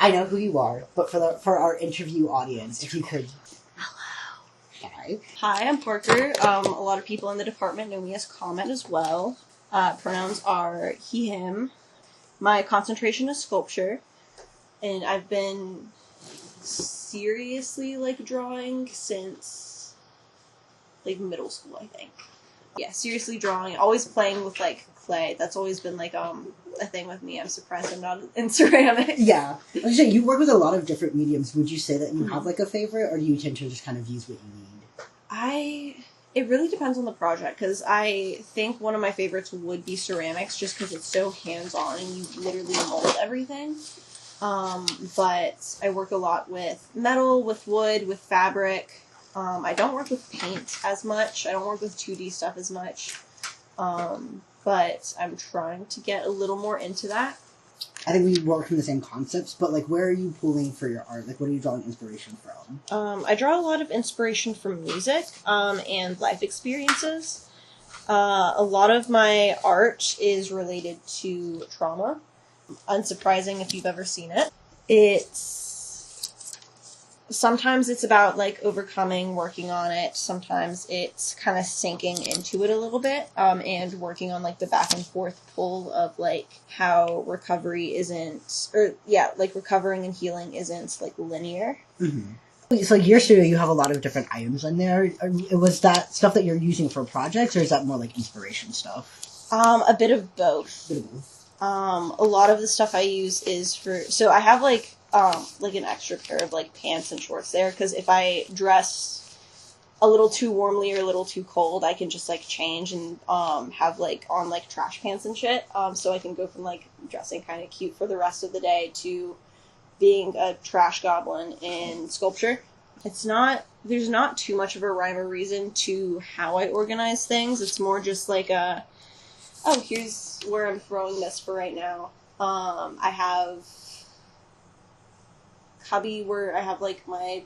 I know who you are, but for our interview audience, if you could... Hi. Hi, I'm Parker. A lot of people in the department know me as Comet as well. Pronouns are he, him. My concentration is sculpture. And I've been seriously, drawing since, middle school, I think. Yeah, seriously drawing. Always playing with, clay. That's always been, a thing with me. I'm surprised I'm not in ceramics. Yeah. I was gonna say, you work with a lot of different mediums. Would you say that you have, a favorite, or do you tend to just kind of use what you need? It really depends on the project, because I think one of my favorites would be ceramics, just because it's so hands-on and you literally mold everything. But I work a lot with metal, with wood, with fabric. I don't work with paint as much. I don't work with 2D stuff as much. But I'm trying to get a little more into that. I think we work from the same concepts, but, where are you pulling for your art? What are you drawing inspiration from? I draw a lot of inspiration from music, and life experiences. A lot of my art is related to trauma. Unsurprising if you've ever seen it. Sometimes it's about, overcoming, working on it. Sometimes it's kind of sinking into it a little bit, and working on, the back and forth pull of, how recovery isn't, recovering and healing isn't, linear. Mm-hmm. So, your studio, you have a lot of different items in there. Was that stuff that you're using for projects, or is that more, inspiration stuff? A bit of both. A lot of the stuff I use is so I have, an extra pair of, pants and shorts there, because if I dress a little too warmly or a little too cold, I can just, change and, have, on, trash pants and shit, so I can go from, dressing kind of cute for the rest of the day to being a trash goblin in sculpture. There's not too much of a rhyme or reason to how I organize things. It's more just, here's where I'm throwing this for right now. I have cubby where I have, my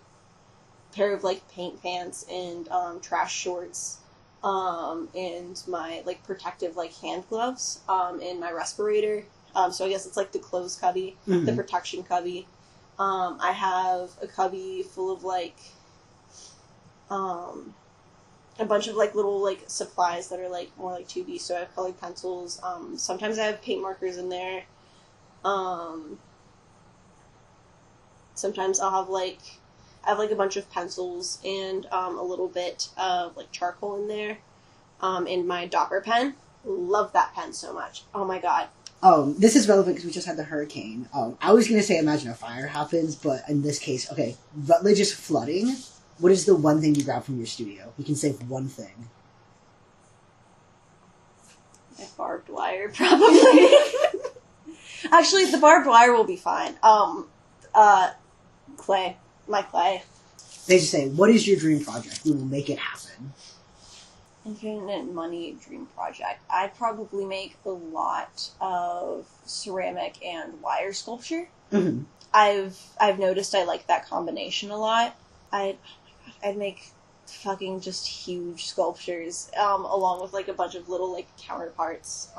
pair of, paint pants and, trash shorts, and my, protective, hand gloves, and my respirator. So I guess it's, the clothes cubby, the protection cubby. I have a cubby full of, a bunch of, little, supplies that are, more 2B, so I have colored pencils. Sometimes I have paint markers in there. Sometimes I'll have, I have, a bunch of pencils and, a little bit of, charcoal in there. And my Docker pen. Love that pen so much. Oh my god. Oh, this is relevant because we just had the hurricane. I was going to say imagine a fire happens, but in this case, okay, Rutledge is flooding. What is the one thing you grab from your studio? You can save one thing. My barbed wire, probably. Actually, the barbed wire will be fine. Clay. My clay. They just say, what is your dream project? We will make it happen. Infinite money dream project. I'd probably make a lot of ceramic and wire sculpture. Mm-hmm. I've noticed I like that combination a lot. I'd make fucking just huge sculptures, along with a bunch of little counterparts.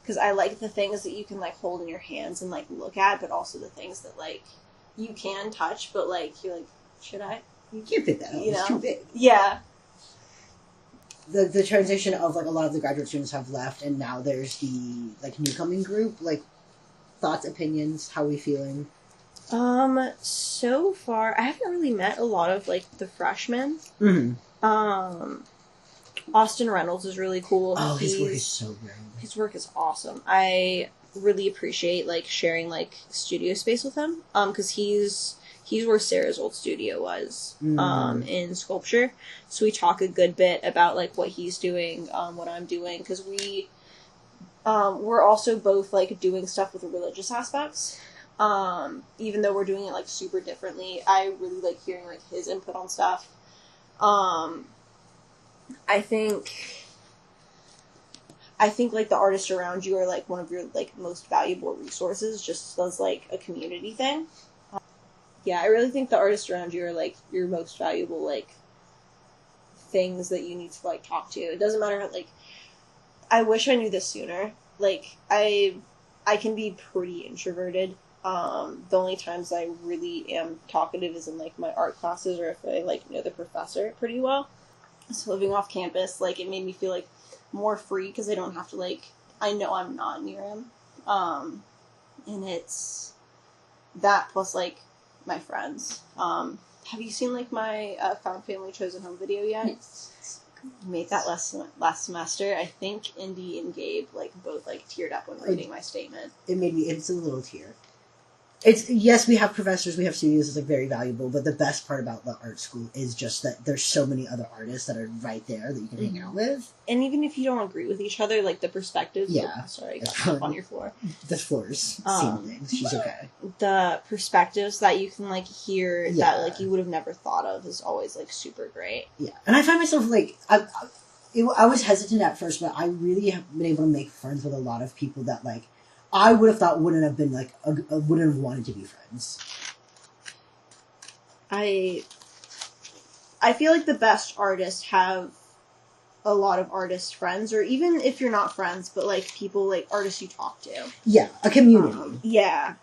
Because I like the things that you can hold in your hands and look at, but also the things that you can touch, but you're should I? You can't pick that up. It's too big. Yeah. The transition of a lot of the graduate students have left, and now there's the newcoming group. Thoughts, opinions, how are we feeling? So far I haven't really met a lot of the freshmen. Mm-hmm. Austin Reynolds is really cool. Oh, his work is so great. His work is awesome. I really appreciate sharing studio space with him. Because he's where Sarah's old studio was, in sculpture. So we talk a good bit about, what he's doing, what I'm doing, because we're also both, doing stuff with religious aspects. Even though we're doing it, super differently. I really like hearing, his input on stuff. I think, the artists around you are, one of your, most valuable resources, just as, a community thing. Yeah, I really think the artists around you are, your most valuable, things that you need to, talk to. It doesn't matter, I wish I knew this sooner. I can be pretty introverted, The only times I really am talkative is in, like, my art classes or if I, like, know the professor pretty well. So living off campus, like, it made me feel, like, more free because I don't have to, like, I know I'm not near him. And it's that plus, like, my friends. Have you seen, like, my Found Family Chosen Home video yet? Yes. I made that last semester. I think Indy and Gabe, like, both, like, teared up when reading my statement. It's a little tear. It's, yes, we have professors, we have studios, it's, like, very valuable, but the best part about the art school is just that there's so many other artists that are right there that you can hang out with. And even if you don't agree with each other, like, the perspectives... Yeah. Oh, sorry, I got up on your floor. The floor's seeing things. She's okay. The perspectives that you can, like, hear that, like, you would have never thought of is always, like, super great. Yeah. And I find myself, like... I was hesitant at first, but I really have been able to make friends with a lot of people that, like, I would have thought wouldn't have been, like, wouldn't have wanted to be friends. I feel like the best artists have a lot of artist friends, or even if you're not friends, but, like, people, like, artists you talk to. Yeah, a community. Yeah.